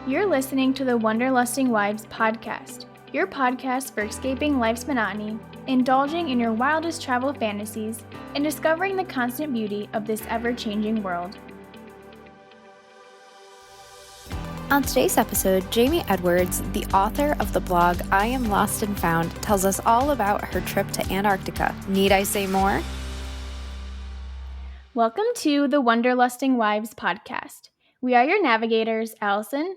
You're listening to the Wanderlusting Wives podcast, your podcast for escaping life's monotony, indulging in your wildest travel fantasies, and discovering the constant beauty of this ever-changing world. On today's episode, Jamie Edwards, the author of the blog I Am Lost and Found, tells us all about her trip to Antarctica. Need I say more? Welcome to the Wanderlusting Wives podcast. We are your navigators, Allison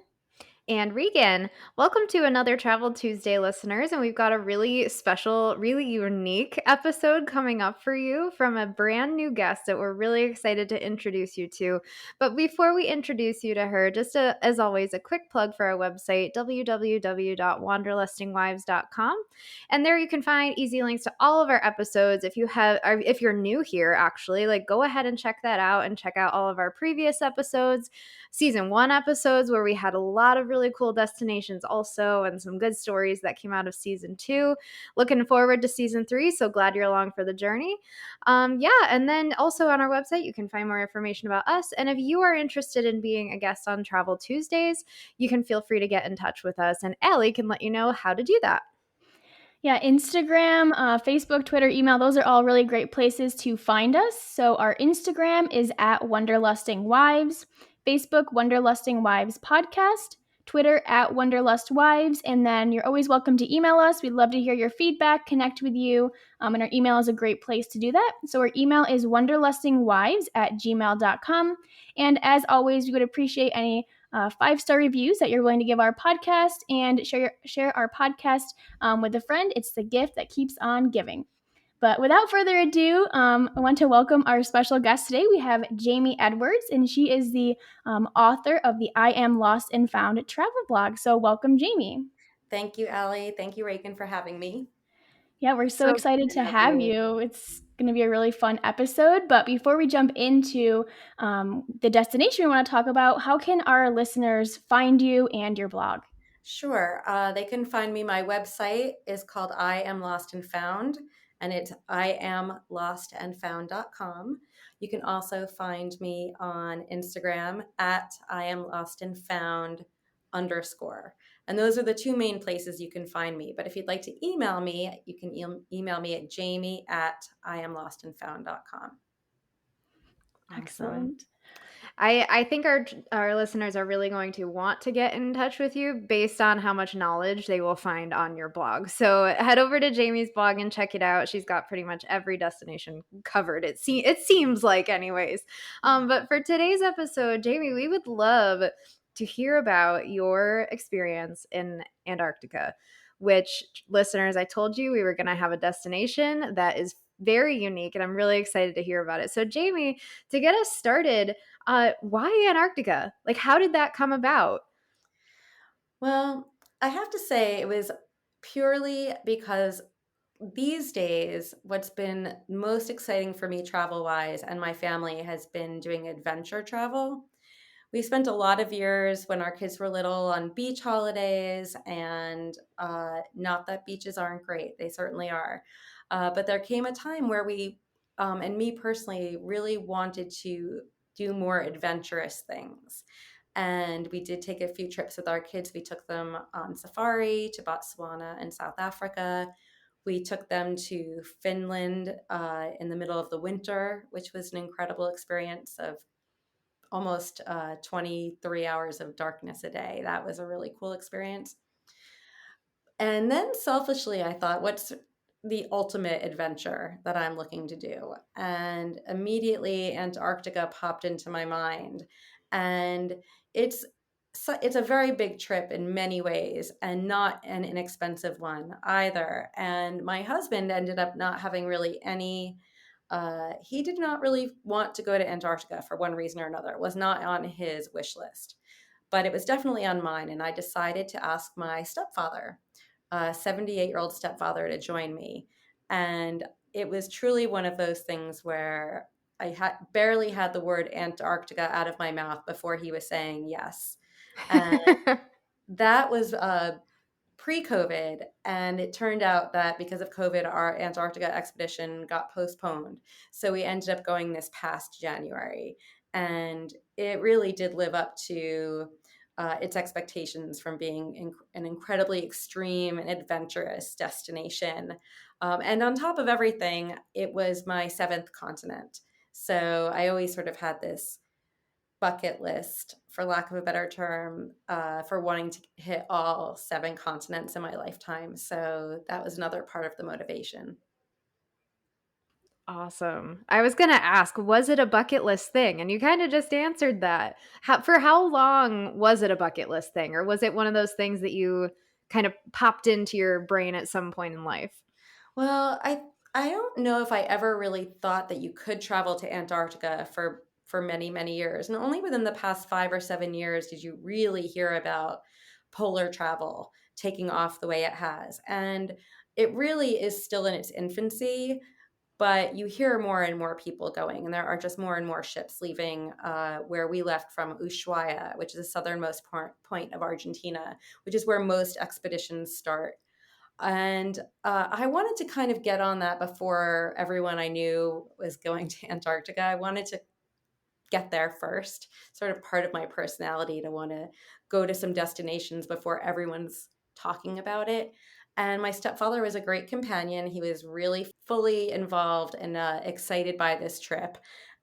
and Regan. Welcome to another Travel Tuesday, listeners, and we've got a really special, really unique episode coming up for you from a brand new guest that we're really excited to introduce you to. But before we introduce you to her, as always, a quick plug for our website, www.wanderlustingwives.com, and there you can find easy links to all of our episodes. If you're new here, actually, go ahead and check that out and check out all of our previous episodes. Season 1 episodes where we had a lot of really cool destinations also and some good stories that came out of Season 2. Looking forward to Season 3, so glad you're along for the journey. And then also on our website, you can find more information about us. And if you are interested in being a guest on Travel Tuesdays, you can feel free to get in touch with us. And Allie can let you know how to do that. Yeah, Instagram, Facebook, Twitter, email, those are all really great places to find us. So our Instagram is at Wanderlusting Wives, Facebook, Wanderlusting Wives Podcast, Twitter at Wanderlust Wives, and then you're always welcome to email us. We'd love to hear your feedback, connect with you, and our email is a great place to do that. So our email is wanderlustingwives@gmail.com, and as always, we would appreciate any 5-star reviews that you're willing to give our podcast, and share our podcast with a friend. It's the gift that keeps on giving. But without further ado, I want to welcome our special guest today. We have Jamie Edwards, and she is the author of the I Am Lost and Found travel blog. So welcome, Jamie. Thank you, Allie. Thank you, Reagan, for having me. Yeah, we're so excited to have you. It's going to be a really fun episode. But before we jump into the destination we want to talk about, how can our listeners find you and your blog? Sure. They can find me. My website is called I Am Lost and Found, and it's iamlostandfound.com. You can also find me on Instagram at I Am Lost and Found _. And those are the two main places you can find me. But if you'd like to email me, you can email me at jamie@iamlostandfound.com. Excellent. I think our listeners are really going to want to get in touch with you based on how much knowledge they will find on your blog. So head over to Jamie's blog and check it out. She's got pretty much every destination covered. It seems like, anyways. But for today's episode, Jamie, we would love to hear about your experience in Antarctica, which, listeners, I told you we were going to have a destination that is very unique, and I'm really excited to hear about it. So Jamie, to get us started, why Antarctica? How did that come about? Well, I have to say it was purely because these days, what's been most exciting for me travel-wise and my family has been doing adventure travel. We spent a lot of years when our kids were little on beach holidays, and not that beaches aren't great. They certainly are. But there came a time where we, and me personally, really wanted to do more adventurous things. And we did take a few trips with our kids. We took them on safari to Botswana and South Africa. We took them to Finland in the middle of the winter, which was an incredible experience of almost 23 hours of darkness a day. That was a really cool experience. And then selfishly, I thought, what's the ultimate adventure that I'm looking to do? And immediately Antarctica popped into my mind. And it's a very big trip in many ways, and not an inexpensive one either. And my husband ended up not having really any he did not really want to go to Antarctica for one reason or another. It was not on his wish list, but it was definitely on mine. And I decided to ask my stepfather, 78-year-old stepfather, to join me. And it was truly one of those things where I barely had the word Antarctica out of my mouth before he was saying yes. And that was pre-COVID, and it turned out that because of COVID, our Antarctica expedition got postponed. So we ended up going this past January, and it really did live up to its expectations from being an incredibly extreme and adventurous destination. And on top of everything, it was my seventh continent. So I always sort of had this bucket list, for lack of a better term, for wanting to hit all seven continents in my lifetime. So that was another part of the motivation. Awesome. I was going to ask, was it a bucket list thing? And you kind of just answered that. For how long was it a bucket list thing? Or was it one of those things that you kind of popped into your brain at some point in life? Well, I don't know if I ever really thought that you could travel to Antarctica for many, many years. And only within the past 5 or 7 years did you really hear about polar travel taking off the way it has. And it really is still in its infancy, but you hear more and more people going, and there are just more and more ships leaving where we left from Ushuaia, which is the southernmost point of Argentina, which is where most expeditions start. And I wanted to kind of get on that before everyone I knew was going to Antarctica. I wanted to get there first, sort of part of my personality to want to go to some destinations before everyone's talking about it. And my stepfather was a great companion. He was really fully involved and excited by this trip.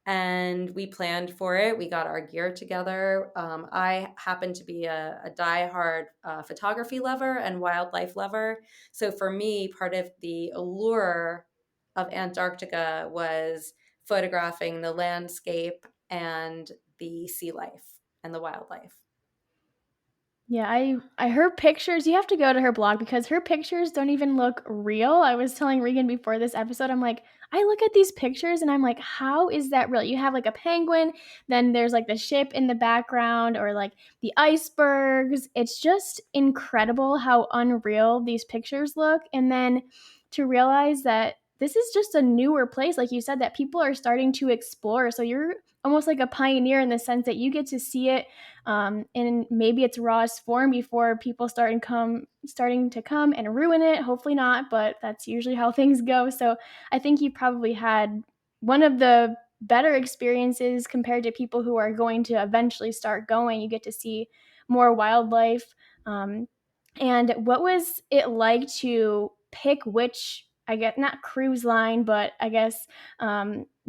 And we planned for it. We got our gear together. I happen to be a diehard photography lover and wildlife lover. So for me, part of the allure of Antarctica was photographing the landscape and the sea life and the wildlife. Yeah, I her pictures, you have to go to her blog because her pictures don't even look real. I was telling Regan before this episode, I'm like, I look at these pictures and I'm like, how is that real? You have like a penguin, then there's like the ship in the background or like the icebergs. It's just incredible how unreal these pictures look. And then to realize that this is just a newer place, like you said, that people are starting to explore. So you're almost like a pioneer in the sense that you get to see it in maybe its rawest form before people starting to come and ruin it. Hopefully not, but that's usually how things go. So I think you probably had one of the better experiences compared to people who are going to eventually start going. You get to see more wildlife. And what was it like to pick which, I guess, not cruise line, but I guess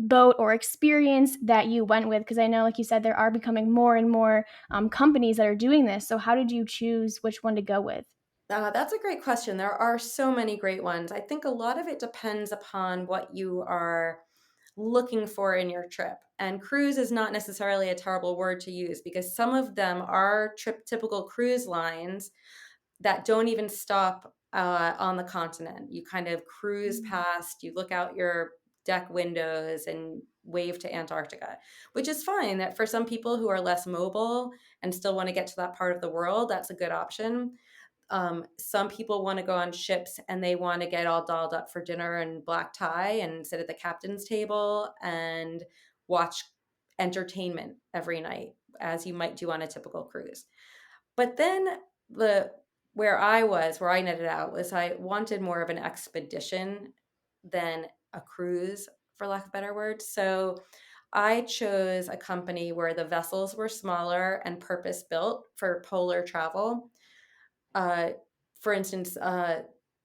boat or experience that you went with? Because I know, like you said, there are becoming more and more companies that are doing this. So how did you choose which one to go with? That's a great question. There are so many great ones. I think a lot of it depends upon what you are looking for in your trip. And cruise is not necessarily a terrible word to use because some of them are typical cruise lines that don't even stop on the continent. You kind of cruise past, you look out your deck windows and wave to Antarctica, which is fine. That for some people who are less mobile and still want to get to that part of the world, that's a good option. Some people want to go on ships and they want to get all dolled up for dinner and black tie and sit at the captain's table and watch entertainment every night, as you might do on a typical cruise. But then the where I netted out was I wanted more of an expedition than a cruise, for lack of better words. So I chose a company where the vessels were smaller and purpose built for polar travel. Uh, for instance,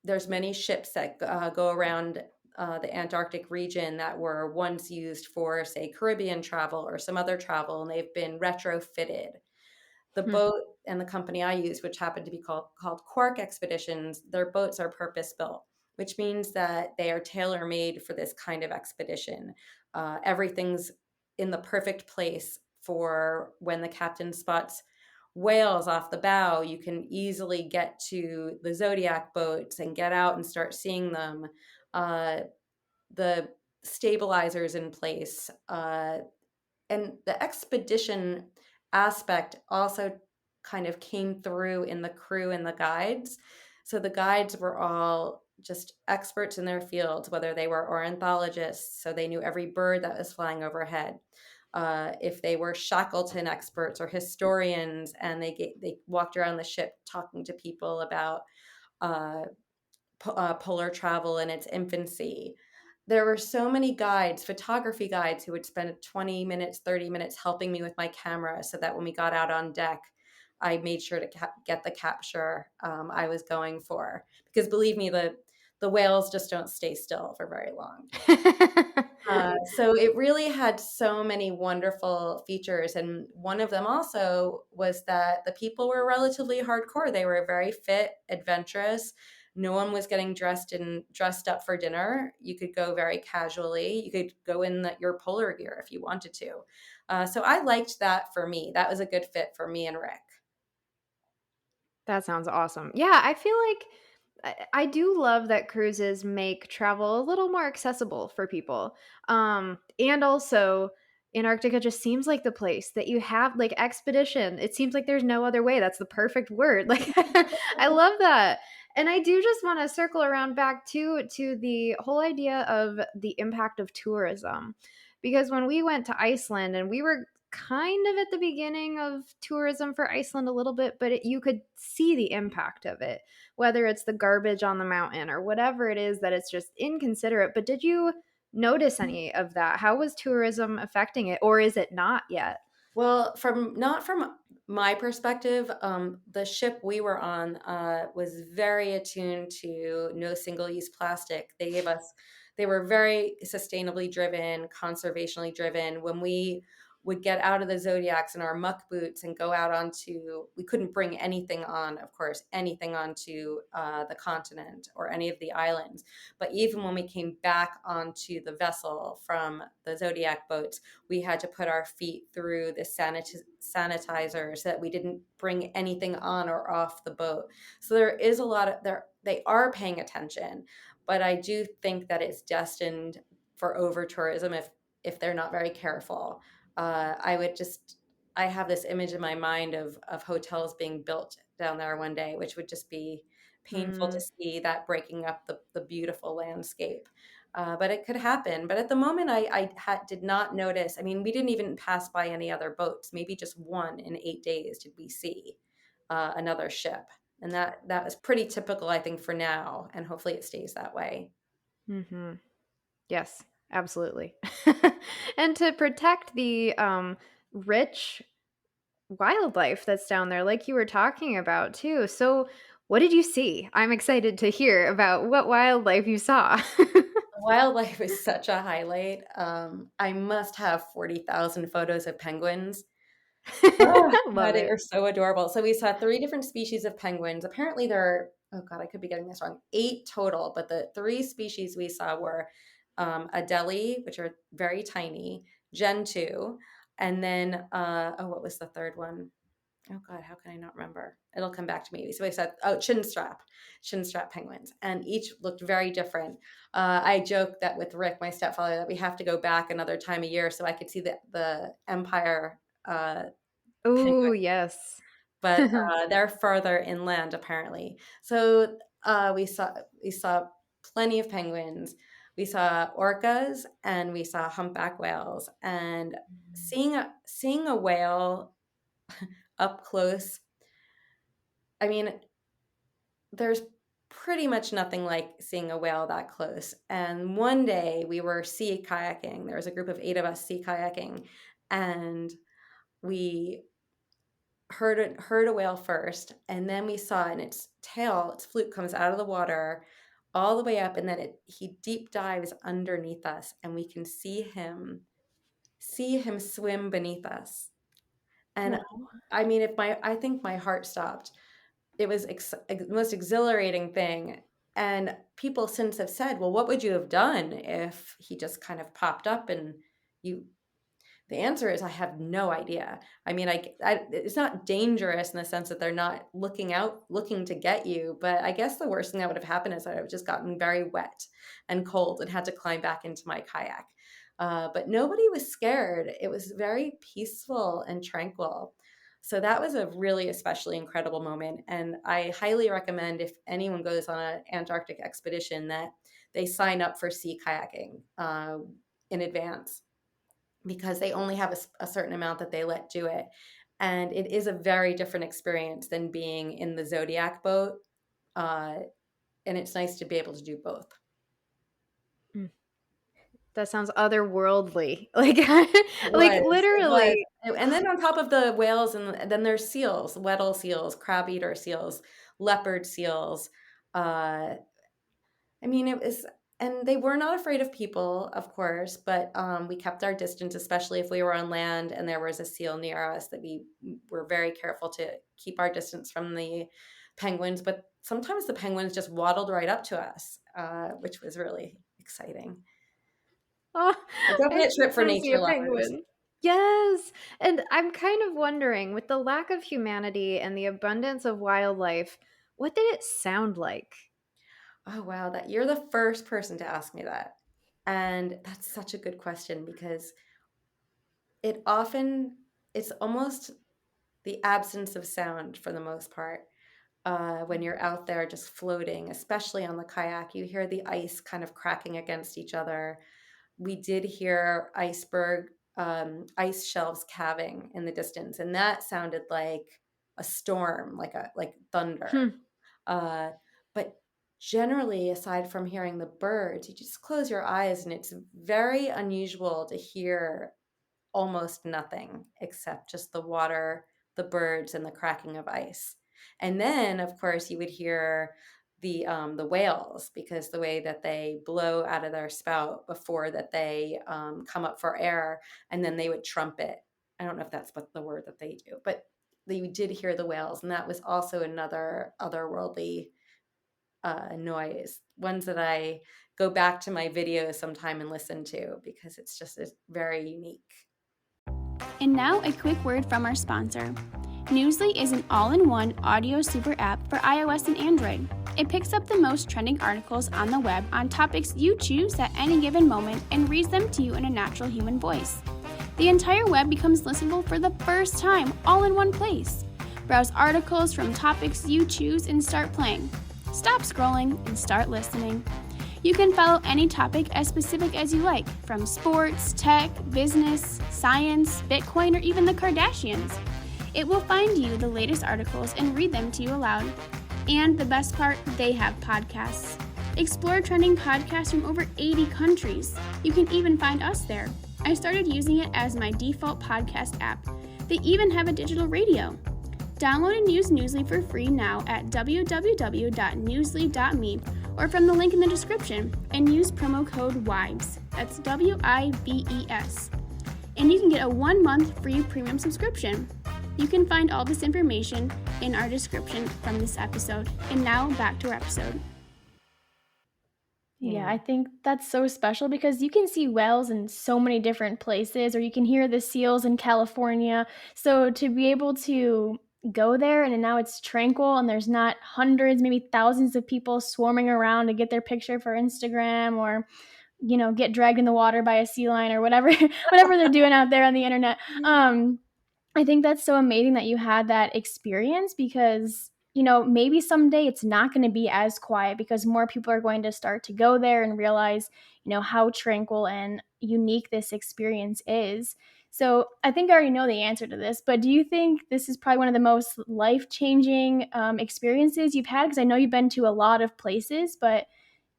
there's many ships that go around the Antarctic region that were once used for, say, Caribbean travel or some other travel, and they've been retrofitted. The Hmm. boat and the company I use, which happened to be called Quark Expeditions, their boats are purpose built, which means that they are tailor made for this kind of expedition. Everything's in the perfect place for when the captain spots whales off the bow. You can easily get to the Zodiac boats and get out and start seeing them. The stabilizers in place. And the expedition aspect also kind of came through in the crew and the guides. So the guides were all just experts in their fields, whether they were ornithologists, so they knew every bird that was flying overhead. If they were Shackleton experts or historians, and they walked around the ship talking to people about uh, polar travel in its infancy. There were so many guides, photography guides, who would spend 20 minutes, 30 minutes helping me with my camera so that when we got out on deck, I made sure to get the capture I was going for, because believe me, the whales just don't stay still for very long. So it really had so many wonderful features, and one of them also was that the people were relatively hardcore. They were very fit, adventurous. No one was getting dressed up for dinner. You could go very casually. You could go in your polar gear if you wanted to. So I liked that for me. That was a good fit for me and Rick. That sounds awesome. Yeah, I feel like I do love that cruises make travel a little more accessible for people. And also Antarctica just seems like the place that you have like expedition. It seems like there's no other way. That's the perfect word. Like I love that. And I do just want to circle around back to the whole idea of the impact of tourism. Because when we went to Iceland and we were kind of at the beginning of tourism for Iceland a little bit, but you could see the impact of it, whether it's the garbage on the mountain or whatever it is that it's just inconsiderate. But did you notice any of that? How was tourism affecting it, or is it not yet? Well, not from my perspective, the ship we were on was very attuned to no single-use plastic. They were very sustainably driven, conservationally driven. When we would get out of the Zodiacs in our muck boots and go out we couldn't bring anything on, of course, anything onto the continent or any of the islands. But even when we came back onto the vessel from the Zodiac boats, we had to put our feet through the sanitizer so that we didn't bring anything on or off the boat. So there is a lot of they are paying attention, but I do think that it's destined for over tourism if they're not very careful. I have this image in my mind of hotels being built down there one day, which would just be painful to Mm, see, that breaking up the beautiful landscape. But it could happen. But at the moment, did not notice. I mean, we didn't even pass by any other boats. Maybe just one in 8 days did we see another ship. And that was pretty typical, I think, for now. And hopefully it stays that way. hmm. Yes, absolutely. And to protect the rich wildlife that's down there, like you were talking about too. So, what did you see? I'm excited to hear about what wildlife you saw. Wildlife is such a highlight. I must have 40,000 photos of penguins. Oh, God, Love they are it. so adorable. So we saw 3 different species of penguins. Apparently there are, oh God, I could be getting this wrong, 8 total, but the 3 species we saw were Adelie, which are very tiny, Gentoo, and then what was the third one? Oh God, how can I not remember? It'll come back to me. So we said, chinstrap penguins, and each looked very different. I joked that with Rick, my stepfather, that we have to go back another time a year so I could see the Empire Oh, penguin, yes. but they're further inland apparently. So we saw plenty of penguins. We saw orcas and we saw humpback whales. And seeing a whale up close, I mean, there's pretty much nothing like seeing a whale that close. And one day we were sea kayaking. There was a group of 8 of us sea kayaking, and we heard a whale first, and then we saw in its fluke comes out of the water all the way up, and then he deep dives underneath us, and we can see him swim beneath us. And Wow. I mean, I think my heart stopped. It was the most exhilarating thing. And people since have said, well, what would you have done if he just kind of popped up and you the answer is I have no idea. I mean, it's not dangerous in the sense that they're not looking to get you. But I guess the worst thing that would have happened is I would have just gotten very wet and cold and had to climb back into my kayak. But nobody was scared. It was very peaceful and tranquil. So that was a really especially incredible moment. And I highly recommend, if anyone goes on an Antarctic expedition, that they sign up for sea kayaking in advance, because they only have a certain amount that they let do it. And it is a very different experience than being in the Zodiac boat. Uh, and it's nice to be able to do both. That sounds otherworldly. Like, like It was. literally. And then on top of the whales, and then there's seals, Weddell seals, crab eater seals, leopard seals. Uh, I mean, it was, and they were not afraid of people, of course, but we kept our distance, especially if we were on land and there was a seal near us, that we were very careful to keep our distance from the penguins. But sometimes the penguins just waddled right up to us, which was really exciting. Oh, I Definitely a trip just for wanna see nature a lovers. penguin. Yes, and I'm kind of wondering, with the lack of humanity and the abundance of wildlife, what did it sound like? Oh, wow, that you're the first person to ask me that. And that's such a good question because it often it's almost the absence of sound for the most part. When you're out there just floating, especially on the kayak, you hear the ice kind of cracking against each other. We did hear ice shelves calving in the distance, and that sounded like a storm, like thunder. Hmm. Uh, but generally, aside from hearing the birds, you just close your eyes, and it's very unusual to hear almost nothing except just the water, the birds, and the cracking of ice. And then, of course, you would hear the whales, because the way that they blow out of their spout before that they come up for air, and then they would trumpet. I don't know if that's what the word that they do, but you did hear the whales, and that was also another otherworldly noise. Ones that I go back to my videos sometime and listen to because it's very unique. And now, a quick word from our sponsor. Newsly is an all in one audio super app for iOS and Android. It picks up the most trending articles on the web on topics you choose at any given moment and reads them to you in a natural human voice. The entire web becomes listenable for the first time, all in one place. Browse articles from topics you choose and start playing. Stop scrolling and start listening. You can follow any topic as specific as you like, from sports, tech, business, science, Bitcoin, or even the Kardashians. It will find you the latest articles and read them to you aloud. And the best part, they have podcasts. Explore trending podcasts from over 80 countries. You can even find us there. I started using it as my default podcast app. They even have a digital radio. Download and use Newsly for free now at www.newsly.me or from the link in the description, and use promo code WIVES. That's WIVES. And you can get a 1-month free premium subscription. You can find all this information in our description from this episode. And now back to our episode. Yeah, I think that's so special because you can see whales in so many different places, or you can hear the seals in California. So to be able to go there and now it's tranquil and there's not hundreds, maybe thousands of people swarming around to get their picture for Instagram, or get dragged in the water by a sea lion or whatever whatever they're doing out there on the internet. I think that's so amazing that you had that experience because, maybe someday it's not going to be as quiet because more people are going to start to go there and realize, how tranquil and unique this experience is. So I think I already know the answer to this, but do you think this is probably one of the most life-changing experiences you've had? Because I know you've been to a lot of places, but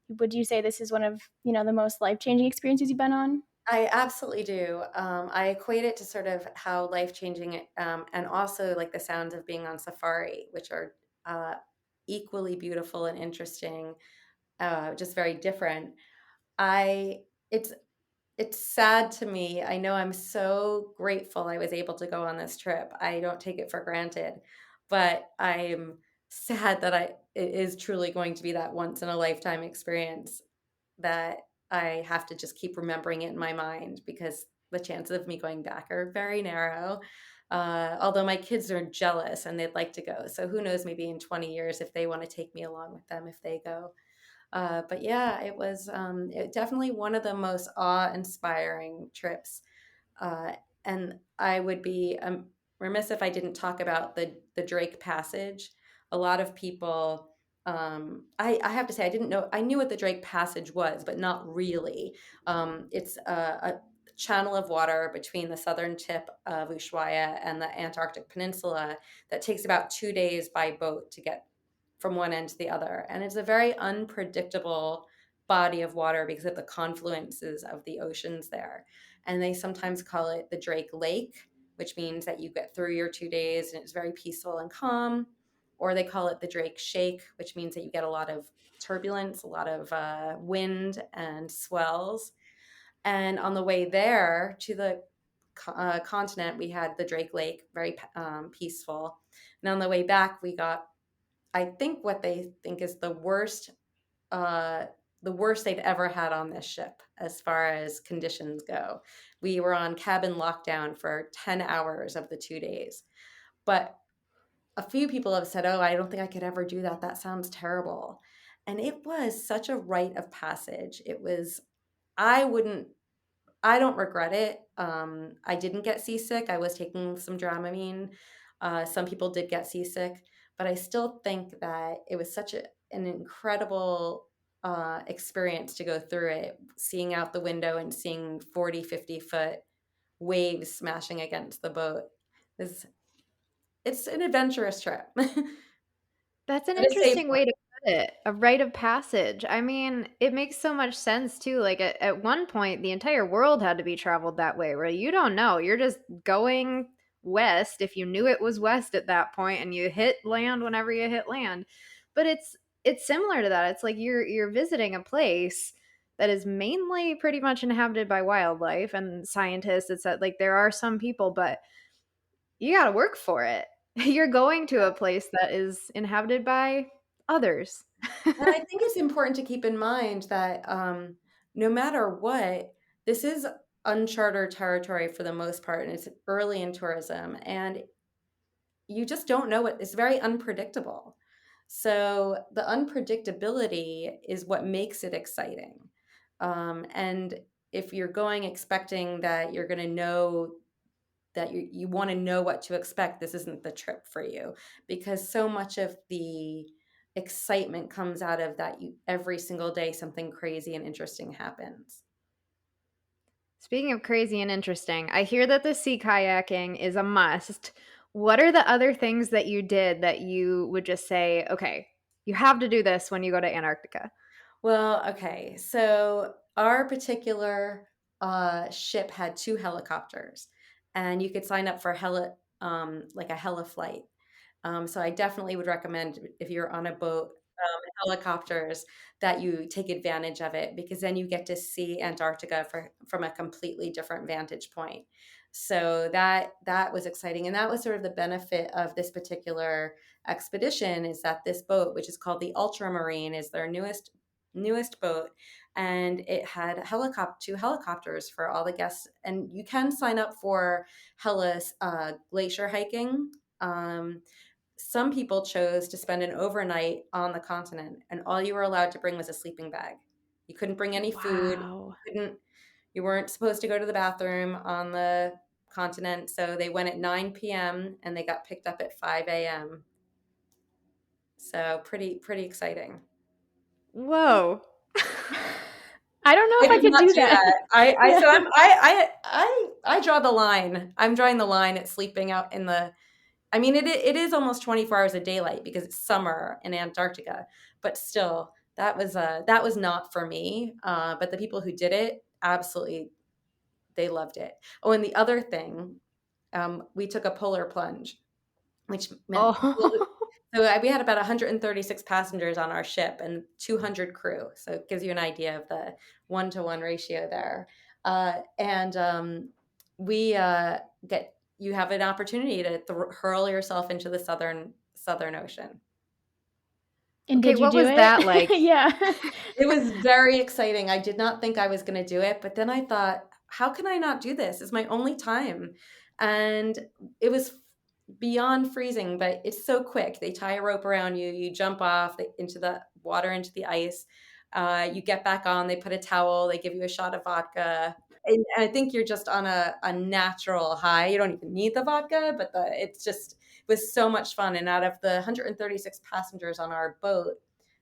would you say this is one of, the most life-changing experiences you've been on? I absolutely do. I equate it to sort of how life-changing it, and also like the sounds of being on safari, which are uh, equally beautiful and interesting, just very different. I it's it's sad to me. I know I'm so grateful I was able to go on this trip. I don't take it for granted, but I'm sad that it is truly going to be that once in a lifetime experience that I have to just keep remembering it in my mind because the chances of me going back are very narrow. Although my kids are jealous and they'd like to go. So who knows, maybe in 20 years if they want to take me along with them if they go. But yeah, it was definitely one of the most awe-inspiring trips. Uh, and I would be remiss if I didn't talk about the Drake Passage. A lot of people, I have to say, I didn't know. I knew what the Drake Passage was, but not really. It's a channel of water between the southern tip of Ushuaia and the Antarctic Peninsula that takes about 2 days by boat to get from one end to the other. And it's a very unpredictable body of water because of the confluences of the oceans there. And they sometimes call it the Drake Lake, which means that you get through your 2 days and it's very peaceful and calm. Or they call it the Drake Shake, which means that you get a lot of turbulence, a lot of wind and swells. And on the way there to the continent, we had the Drake Lake, very peaceful. And on the way back, we got, I think, what they think is uh, the worst they'd ever had on this ship as far as conditions go. We were on cabin lockdown for 10 hours of the 2 days. But a few people have said, oh, I don't think I could ever do that. That sounds terrible. And it was such a rite of passage. It was, I wouldn't, I don't regret it. I didn't get seasick. I was taking some Dramamine. Some people did get seasick, but I still think that it was such an incredible experience to go through it, seeing out the window and seeing 40, 50-foot waves smashing against the boat. It's, it's an adventurous trip, but That's an a safe interesting one. way to put it, a rite of passage. I mean, it makes so much sense too. Like at one point, the entire world had to be traveled that way, where you don't know. You're just going west if you knew it was west at that point, and you hit land whenever you hit land. But it's similar to that. It's like you're visiting a place that is mainly pretty much inhabited by wildlife and scientists. It's that like there are some people, but you got to work for it. You're going to a place that is inhabited by others. And I think it's important to keep in mind that no matter what, this is uncharted territory for the most part, and it's early in tourism, and you just don't know it's very unpredictable. So the unpredictability is what makes it exciting. And if you're going expecting that you're going to know that you want to know what to expect, this isn't the trip for you, because so much of the excitement comes out of that you every single day something crazy and interesting happens. Speaking of crazy and interesting, I hear that the sea kayaking is a must. What are the other things that you did that you would just say, okay, you have to do this when you go to Antarctica? Well, okay, so our particular ship had two helicopters, and you could sign up for like a heli flight. So I definitely would recommend, if you're on a boat, helicopters, that you take advantage of it, because then you get to see Antarctica from a completely different vantage point. So that was exciting, and that was sort of the benefit of this particular expedition, is that this boat, which is called the Ultramarine, is their newest boat, and it had two helicopters for all the guests, and you can sign up for glacier hiking. Some people chose to spend an overnight on the continent, and all you were allowed to bring was a sleeping bag. You couldn't bring any food. Wow. You weren't supposed to go to the bathroom on the continent. So they went at 9 p.m. and they got picked up at 5 a.m. So pretty exciting. Whoa. I don't know I if I did could not do do that. that. I Yeah. so I draw the line. I'm drawing the line at sleeping out in the. I mean, it is almost 24 hours of daylight because it's summer in Antarctica, but still, that was not for me. But the people who did it, absolutely, they loved it. Oh, and the other thing, we took a polar plunge, which meant people. Oh. We had about 136 passengers on our ship and 200 crew. So it gives you an idea of the 1-to-1 ratio there. And we get you have an opportunity to hurl yourself into the Southern Ocean. And Okay, did you what do was it? that like? Yeah. It was very exciting. I did not think I was going to do it, but then I thought, how can I not do this? It's my only time. And it was beyond freezing, but it's so quick. They tie a rope around you, you jump off into the water, into the ice. You get back on, they put a towel, they give you a shot of vodka. And I think you're just on a natural high. You don't even need the vodka, but it was so much fun. And out of the 136 passengers on our boat,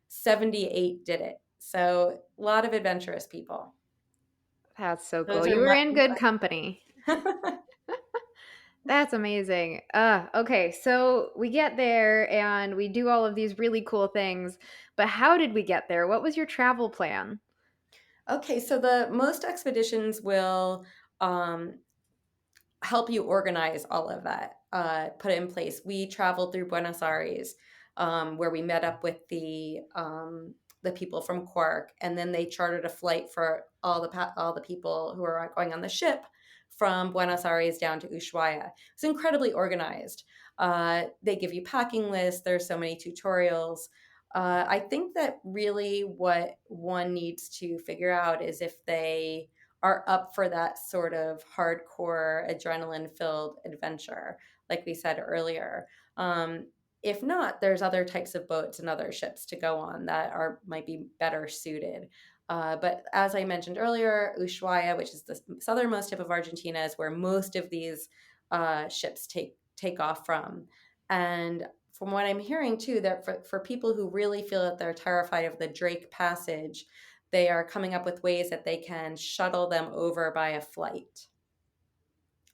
78 did it. So a lot of adventurous people. That's so cool. Those are You were my in good company. That's amazing. Okay, so we get there and we do all of these really cool things, but how did we get there? What was your travel plan? Okay, so the most expeditions will um, help you organize all of that, put it in place. We traveled through Buenos Aires, where we met up with the people from Quark, and then they chartered a flight for all the people who are going on the ship from Buenos Aires down to Ushuaia. It's incredibly organized. They give you packing lists. There's so many tutorials. I think that really what one needs to figure out is if they are up for that sort of hardcore adrenaline filled adventure, like we said earlier. If not, there's other types of boats and other ships to go on that are might be better suited. But as I mentioned earlier, Ushuaia, which is the southernmost tip of Argentina, is where most of these ships take off from. And from what I'm hearing too, that for people who really feel that they're terrified of the Drake Passage, they are coming up with ways that they can shuttle them over by a flight.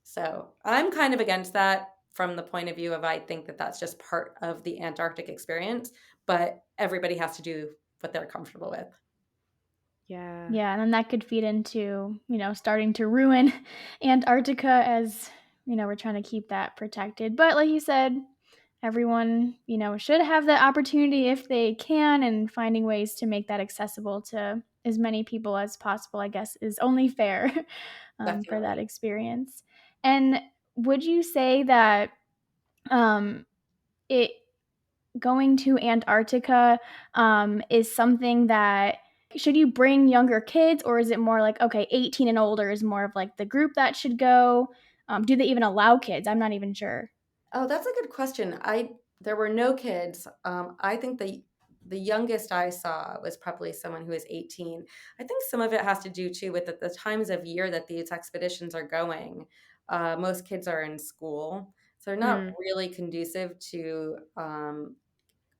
So I'm kind of against that from the point of view of I think that that's just part of the Antarctic experience, but everybody has to do what they're comfortable with. Yeah. Yeah, and then that could feed into, starting to ruin Antarctica as, we're trying to keep that protected. But like you said, everyone, should have the opportunity if they can, and finding ways to make that accessible to as many people as possible, I guess, is only fair for that Definitely. experience. And would you say that it going to Antarctica is something that should you bring younger kids, or is it more like, okay, 18 and older is more of like the group that should go? Do they even allow kids? I'm not even sure. Oh, that's a good question. I There were no kids. I think the youngest I saw was probably someone who was 18. I think some of it has to do too with the times of year that these expeditions are going. Most kids are in school, so they're not Mm. really conducive to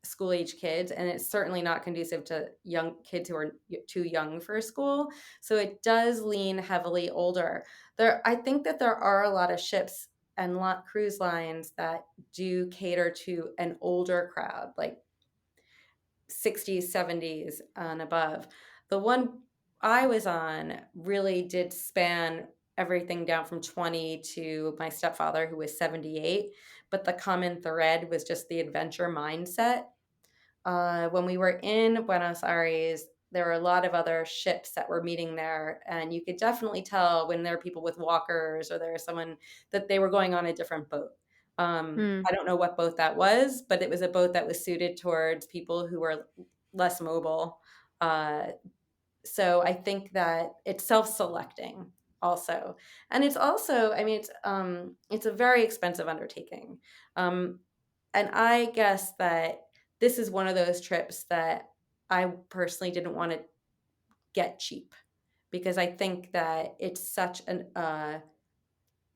school age kids, and it's certainly not conducive to young kids who are too young for school. So it does lean heavily older. I think that there are a lot of ships and cruise lines that do cater to an older crowd, like 60s, 70s and above. The one I was on really did span everything down from 20 to my stepfather, who was 78. But the common thread was just the adventure mindset. When we were in Buenos Aires, there were a lot of other ships that were meeting there, and you could definitely tell when there were people with walkers or there was someone that they were going on a different boat. Mm. I don't know what boat that was, but it was a boat that was suited towards people who were less mobile. Uh, so I think that it's self-selecting also, and it's also, I mean, it's a very expensive undertaking. Um, and I guess that this is one of those trips that I personally didn't want to get cheap, because I think that it's such an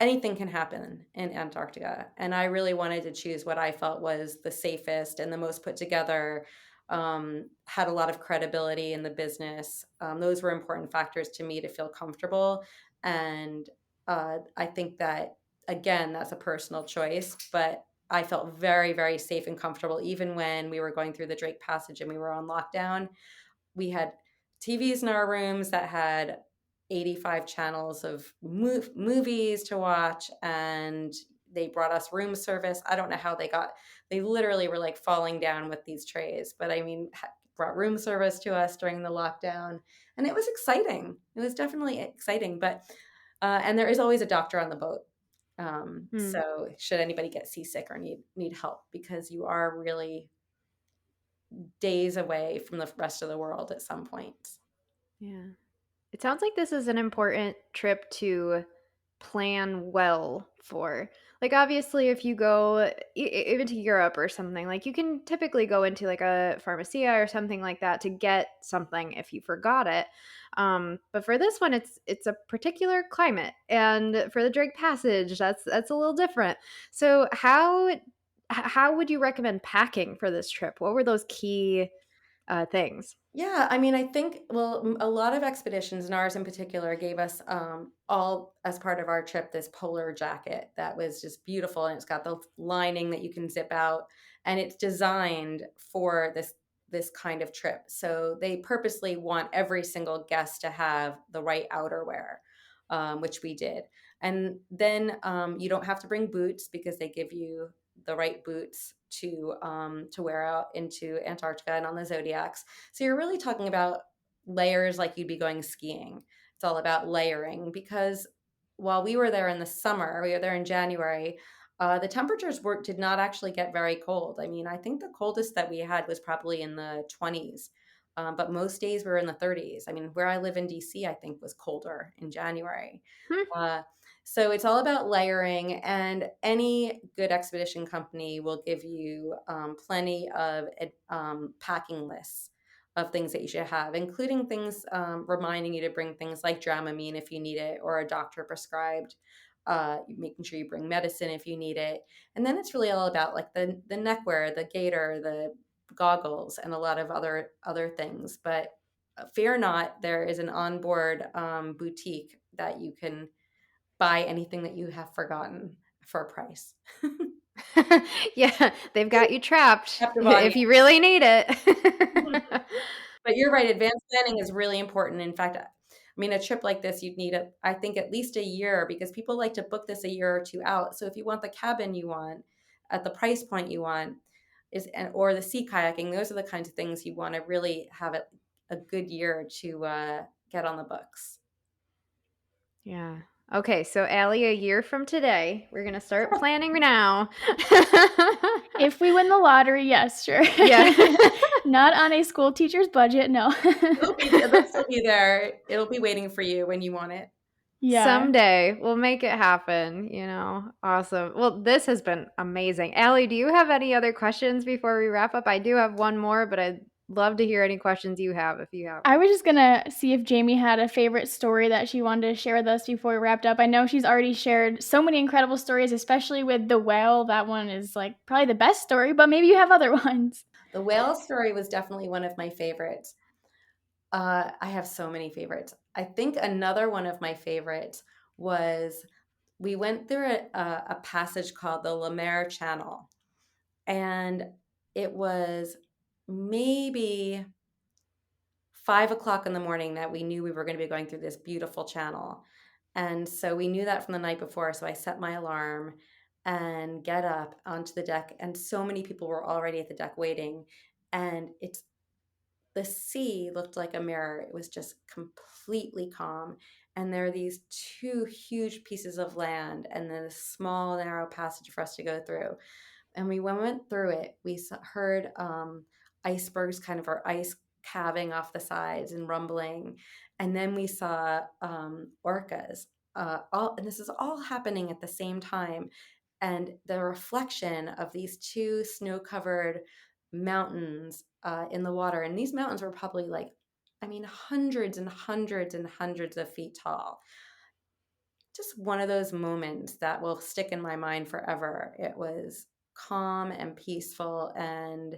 anything can happen in Antarctica. And I really wanted to choose what I felt was the safest and the most put together, had a lot of credibility in the business. Those were important factors to me to feel comfortable. And I think that, again, that's a personal choice, but I felt very, very safe and comfortable, even when we were going through the Drake Passage and we were on lockdown. We had TVs in our rooms that had 85 channels of movies to watch, and they brought us room service. I don't know how they literally were like falling down with these trays, but I mean, brought room service to us during the lockdown, and it was exciting. It was definitely exciting, but and there is always a doctor on the boat. Mm. So should anybody get seasick or need help, because you are really days away from the rest of the world at some point. Yeah. It sounds like this is an important trip to plan well for. Like, obviously, if you go even to Europe or something, like, you can typically go into like a pharmacia or something like that to get something if you forgot it. But for this one, it's a particular climate, and for the Drake Passage, that's a little different. So how would you recommend packing for this trip? What were those key things? Yeah, I mean, I think, well, a lot of expeditions, and ours in particular, gave us all as part of our trip this polar jacket that was just beautiful, and it's got the lining that you can zip out, and it's designed for this kind of trip. So they purposely want every single guest to have the right outerwear, which we did. And then you don't have to bring boots because they give you the right boots to wear out into Antarctica and on the Zodiacs. So you're really talking about layers like you'd be going skiing. It's all about layering because while we were there in the summer, we were there in January, the temperatures did not actually get very cold. I mean, I think the coldest that we had was probably in the 20s, but most days were in the 30s. I mean, where I live in DC, I think was colder in January. Hmm. Uh, so it's all about layering, and any good expedition company will give you plenty of packing lists of things that you should have, including things reminding you to bring things like Dramamine if you need it, or a doctor prescribed. Making sure you bring medicine if you need it, and then it's really all about like the neckwear, the gaiter, the goggles, and a lot of other things. But fear not, there is an onboard boutique that you can buy anything that you have forgotten for a price. Yeah, they've got you trapped Captive if audience. you really need it. But you're right, advanced planning is really important. In fact, I mean, a trip like this, you'd need, I think, at least a year because people like to book this a year or two out. So if you want the cabin you want at the price point you want, or the sea kayaking, those are the kinds of things you want to really have a good year to get on the books. Yeah. Okay, so Allie, a year from today, we're gonna start planning now. If we win the lottery, yes, sure. Yeah. Not on a school teacher's budget, no. They'll still be there. It'll be waiting for you when you want it. Yeah. Someday we'll make it happen, you know. Awesome. Well, this has been amazing. Allie, do you have any other questions before we wrap up? I do have one more, but I'd love to hear any questions you have if you have. I was just gonna see if Jamie had a favorite story that she wanted to share with us before we wrapped up. I know she's already shared so many incredible stories, especially with the whale. That one is like probably the best story, but maybe you have other ones. The whale story was definitely one of my favorites. I have so many favorites. I think another one of my favorites was we went through a passage called the Lemaire Channel, and it was maybe 5 o'clock in the morning that we knew we were going to be going through this beautiful channel. And so we knew that from the night before. So I set my alarm and get up onto the deck. And so many people were already at the deck waiting. And the sea looked like a mirror. It was just completely calm. And there are these two huge pieces of land and then a small, narrow passage for us to go through. And we went through it. We heard icebergs, kind of, or ice calving off the sides and rumbling. And then we saw orcas. And this is all happening at the same time. And the reflection of these two snow-covered mountains in the water. And these mountains were probably hundreds and hundreds and hundreds of feet tall. Just one of those moments that will stick in my mind forever. It was calm and peaceful and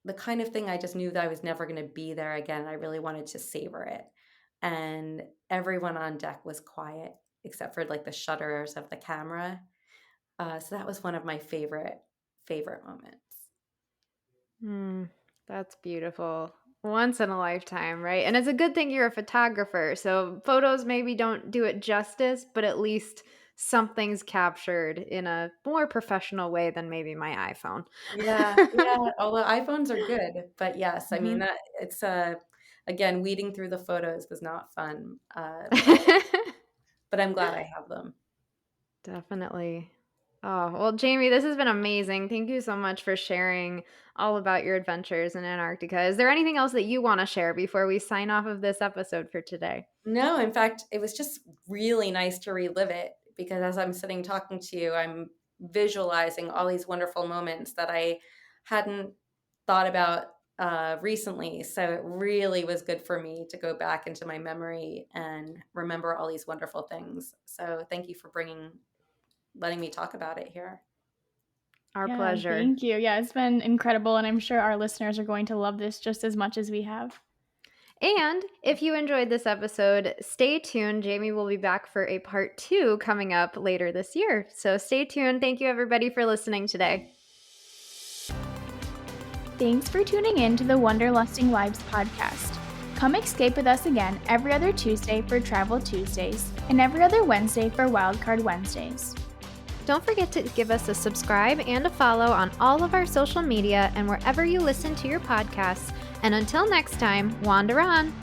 the kind of thing I just knew that I was never going to be there again. I really wanted to savor it. And everyone on deck was quiet except for like the shutters of the camera. So that was one of my favorite moments. That's beautiful. Once in a lifetime, right? And it's a good thing you're a photographer. So photos maybe don't do it justice, but at least something's captured in a more professional way than maybe my iPhone. Yeah. Although iPhones are good, but yes, I mean that it's again, weeding through the photos was not fun. But I'm glad I have them. Definitely. Oh, well, Jamie, this has been amazing. Thank you so much for sharing all about your adventures in Antarctica. Is there anything else that you want to share before we sign off of this episode for today? No, in fact, it was just really nice to relive it because as I'm sitting talking to you, I'm visualizing all these wonderful moments that I hadn't thought about recently. So it really was good for me to go back into my memory and remember all these wonderful things. So thank you for letting me talk about it here. Our pleasure. Thank you. Yeah, it's been incredible, and I'm sure our listeners are going to love this just as much as we have. And if you enjoyed this episode, stay tuned. Jamie will be back for a part 2 coming up later this year. So stay tuned. Thank you, everybody, for listening today. Thanks for tuning in to the Wanderlusting Lives podcast. Come escape with us again every other Tuesday for Travel Tuesdays and every other Wednesday for Wildcard Wednesdays. Don't forget to give us a subscribe and a follow on all of our social media and wherever you listen to your podcasts. And until next time, wander on!